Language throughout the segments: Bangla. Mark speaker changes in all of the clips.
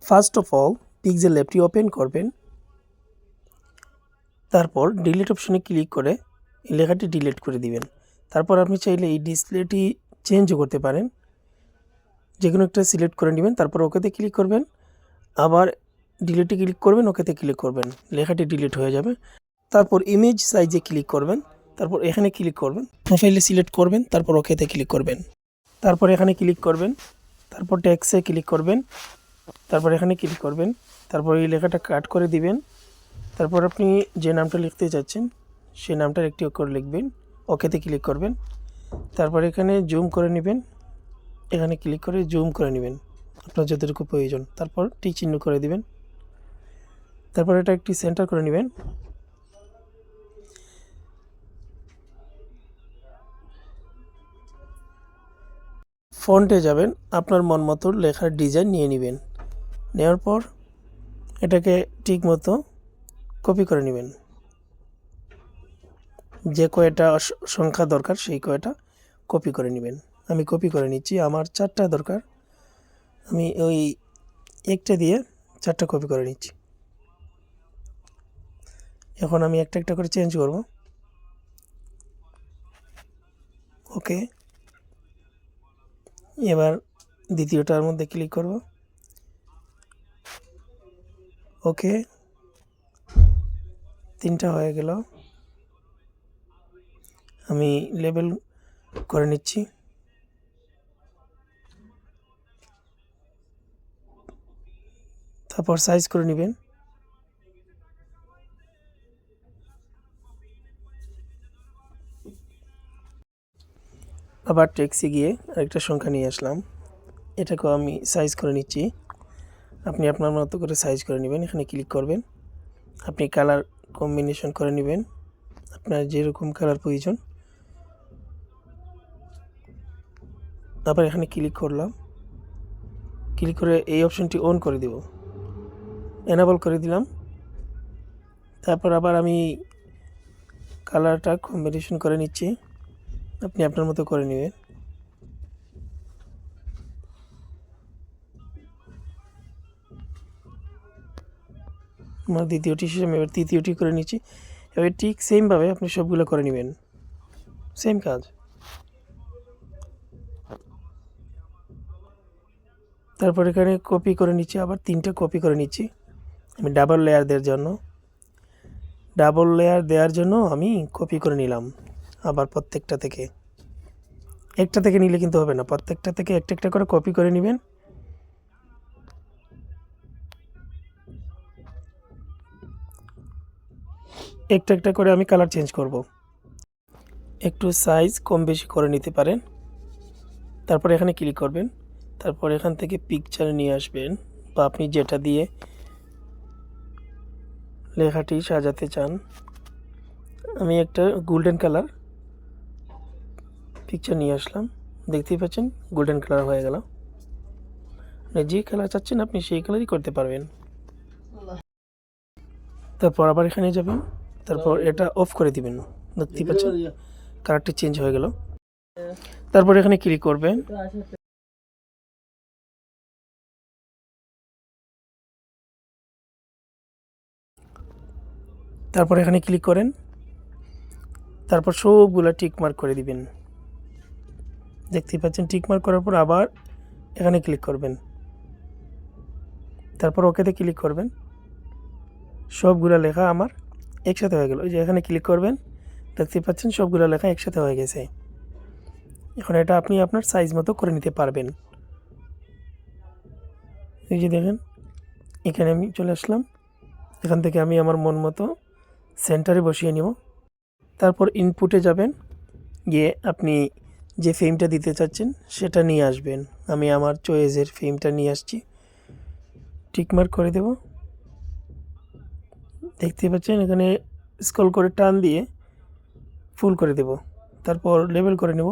Speaker 1: ফার্স্ট অফ অল পিক্সেল ল্যাবটি ওপেন করবেন। তারপর ডিলিট অপশনে ক্লিক করে এই লেখাটি ডিলিট করে দিবেন। তারপর আপনি চাইলে এই ডিসপ্লেটি চেঞ্জও করতে পারেন। যে কোনো একটা সিলেক্ট করে নেবেন, তারপর ওকেতে ক্লিক করবেন, আবার ডিলিটে ক্লিক করবেন, ওকেতে ক্লিক করবেন, লেখাটি ডিলিট হয়ে যাবে। তারপর ইমেজ সাইজে ক্লিক করবেন, তারপর এখানে ক্লিক করবেন, প্রোফাইলে সিলেক্ট করবেন, তারপর ওকেতে ক্লিক করবেন, তারপর এখানে ক্লিক করবেন, তারপর টেক্সটে ক্লিক করবেন, তারপর এখানে ক্লিক করবেন, তারপর এই লেখাটা কাট করে দিবেন। তারপর আপনি যে নামটা লিখতে চাচ্ছেন সেই নামটার একটি অক্ষর লিখবেন, ওকেতে ক্লিক করবেন, তারপর এখানে জুম করে নেবেন, এখানে ক্লিক করে জুম করে নেবেন আপনার যতটুকু প্রয়োজন, তারপর টিক চিহ্ন করে দিবেন, তারপর এটা একটি সেন্টার করে নেবেন। ফন্টে যাবেন, আপনার মন মতো লেখার ডিজাইন নিয়ে নেবেন, নেওয়ার পর এটাকে ঠিক মতো কপি করে নেবেন। যে কয়টা সংখ্যা দরকার সেই কয়টা কপি করে নেবেন। আমি কপি করে নিচ্ছি, আমার 4টা দরকার, আমি ওই একটা দিয়ে 4টা কপি করে নিচ্ছি। এখন আমি একটা একটা করে চেঞ্জ করব। ওকে, এবার দ্বিতীয়টার মধ্যে ক্লিক করব। ওকে, 3টা হয়ে গেল। আমি লেবেল করে নিচ্ছি। তারপর সাইজ করে নেবেন। আবার টেক্সে গিয়ে আরেকটা সংখ্যা নিয়ে আসলাম, এটাকেও আমি সাইজ করে নিচ্ছি। আপনি আপনার মতো করে সাইজ করে নেবেন, এখানে ক্লিক করবেন, আপনি কালার কম্বিনেশন করে নেবেন আপনার যেরকম কালার প্রয়োজন। তারপর এখানে ক্লিক করলাম, ক্লিক করে এই অপশনটি অন করে দেব, এনাবল করে দিলাম। তারপর আবার আমি কালারটা কম্বিনেশন করে নিচ্ছি, আপনি আপনার মতো করে নেবেন। আমার দ্বিতীয়টি শেষ, আমি এবার তৃতীয়টি করে নিচ্ছি। এবার ঠিক সেমভাবে আপনি সবগুলো করে নেবেন, সেম কাজ। তারপর এখানে কপি করে নিচ্ছি, আবার 3টা কপি করে নিচ্ছি। আমি ডাবল লেয়ার দেওয়ার জন্য আমি কপি করে নিলাম। আবার প্রত্যেকটা থেকে একটা থেকে নিলে কিন্তু হবে না, প্রত্যেকটা থেকে একটা একটা করে কপি করে নেবেন। একটা একটা করে আমি কালার চেঞ্জ করব, একটু সাইজ কম বেশি করে নিতে পারেন। তারপর এখানে ক্লিক করবেন, তারপর এখান থেকে পিকচার নিয়ে আসবেন, বা আপনি যেটা দিয়ে লেখাটি সাজাতে চান। আমি একটা গোল্ডেন কালার পিকচার নিয়ে আসলাম, দেখতেই পাচ্ছেন গোল্ডেন কালার হয়ে গেল। যে কালার চাচ্ছেন আপনি সেই কালারই করতে পারবেন। তারপর আবার এখানে যাবেন, তারপর এটা অফ করে দিবেন, দেখতেই পাচ্ছেন কালারটি চেঞ্জ হয়ে গেল। তারপর এখানে ক্লিক করবেন, তারপর এখানে ক্লিক করেন, তারপর সবগুলা টিক মার্ক করে দিবেন, দেখতেই পাচ্ছেন। টিক মার্ক করার পর আবার এখানে ক্লিক করবেন, তারপর ওকেতে ক্লিক করবেন, সবগুলা লেখা আমার একসাথে হয়ে গেল। ওই যে এখানে ক্লিক করবেন, দেখতেই পাচ্ছেন সবগুলা লেখা একসাথে হয়ে গেছে। এখন এটা আপনি আপনার সাইজ মতো করে নিতে পারবেন। এই যে দেখেন, এখানে আমি চলে আসলাম, এখান থেকে আমি আমার মন মতো সেন্টারে বসিয়ে নিব। তারপর ইনপুটে যাবেন, গিয়ে আপনি যে ফ্রেমটা দিতে চাচ্ছেন সেটা নিয়ে আসবেন। আমি আমার চয়েসের ফ্রেমটা নিয়ে আসছি, টিকমার্ক করে দেব। দেখতে পাচ্ছেন এখানে স্ক্রল করে টান দিয়ে ফুল করে দেব, তারপর লেবেল করে নেব।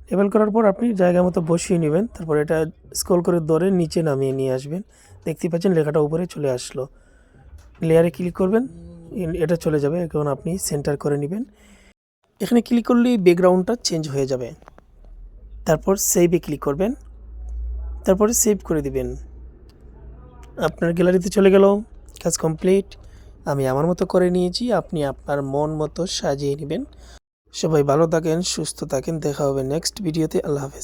Speaker 1: লেবেল করার পর আপনি জায়গা মতো বসিয়ে নেবেন, তারপর এটা স্ক্রল করে ধরে নিচে নামিয়ে নিয়ে আসবেন। দেখতে পাচ্ছেন লেখাটা উপরে চলে আসলো। লেয়ারে ক্লিক করবেন, এটা চলে যাবে। এখন আপনি সেন্টার করে নেবেন, এখানে ক্লিক করলেই ব্যাকগ্রাউন্ডটা চেঞ্জ হয়ে যাবে। তারপর সেভে ক্লিক করবেন, তারপরে সেভ করে দিবেন। আপনার গ্যালারিতে চলে গেল। কাজ কমপ্লিট। আমি আমার মতো করে নিয়েছি, আপনি আপনার মন মতো সাজিয়ে নেবেন। সবাই ভালো থাকেন, সুস্থ থাকেন, দেখা হবে নেক্সট ভিডিওতে। আল্লাহ হাফেজ।